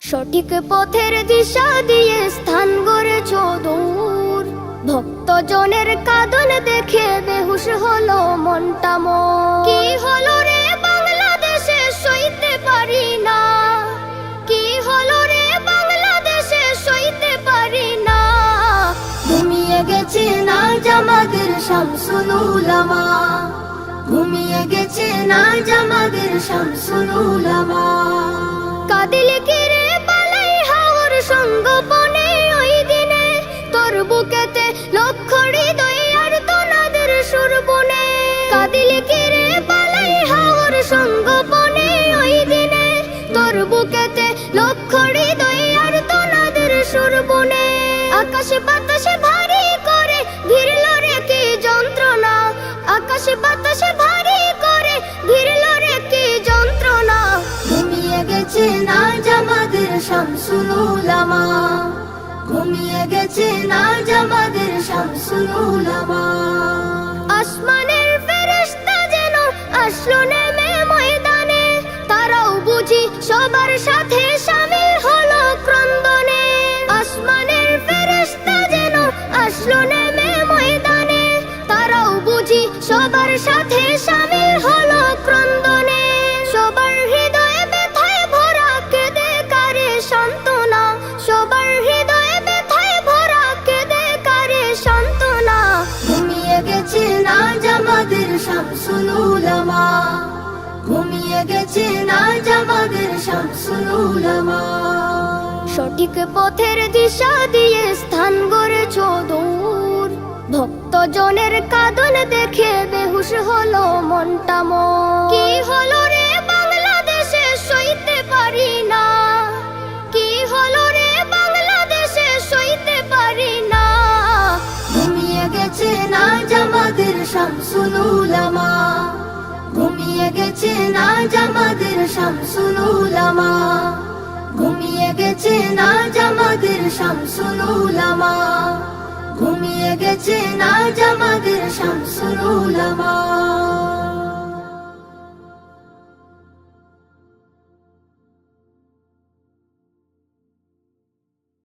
সঠিক পথের দিশা দিয়ে স্থান গড়েছ দূর, ভক্তজনের কাঁদন দেখে বেহুশ হলো মনটা মোর। কি হলো রে বাংলাদেশে সইতে পারি না, কি হলো রে বাংলাদেশে সইতে পারি না। ঘুমিয়ে গেছে না জামাদের শামসুল উলামা, ঘুমিয়ে গেছে না জামাদের শামসুল উলামা। কাদিলে কিরে পালাই হাওর সঙ্গোপনে ওই দিনে, তোর বুকেতে লক্ষ হৃদয় আর তোনাদের সুর বনে। কাদিলে কিরে পালাই হাওর সঙ্গোপনে ওই দিনে, তোর বুকেতে লক্ষ হৃদয় আর তোনাদের সুর বনে। আকাশে বাতাসে ভারী করে ঘিরল রে কি যন্ত্রণা, আকাশে বাতাসে ভারী করে ঘিরল রে কি যন্ত্রণা। ঘুমিয়ে গেছে না জামাদের শামসুল উলামা, ঘুমিয়ে গেছে না জামাদের শামসুল উলামা। আসমানের ফেরেশতা যেন আসলো নেমে ময়দানে, তারাও বুঝি সবার সাথে শামিল হলো ক্রন্দনে। আসমানের ফেরেশতা যেন আসলো নেমে ময়দানে, তারাও বুঝি সবার সাথে শামিল হলো ক্রন্দনে। সবার হৃদয়ে ব্যথায় ভরা কেঁদে কারে সান্ত্বনা, সবার হৃদয়ে ব্যথায় ভরা কেঁদে কারে সান্ত্বনা। ঘুমিয়ে গেছে না জামাদের শামসুল উলামা, ঘুমিয়ে গেছে না জামাদের শামসুল উলামা। সঠিক পথের দিশা দিয়ে স্থান গড়েছ দূর, ভক্তজনের কাঁদন দেখে বেহুশ হলো মনটা মোর। কি হলো রে বাংলাদেশে সইতে পারি না, কি হলো রে বাংলাদেশে সইতে পারি না। ঘুমিয়ে গেছে না জামাদের শামসুল উলামা, ঘুমিয়ে গেছে না জামাদের শামসুল উলামা, ঘুমিয়ে গেছে না জামাদের শামসুল উলামা, ঘুমিয়ে গেছে না জামাদের শামসুল উলামা।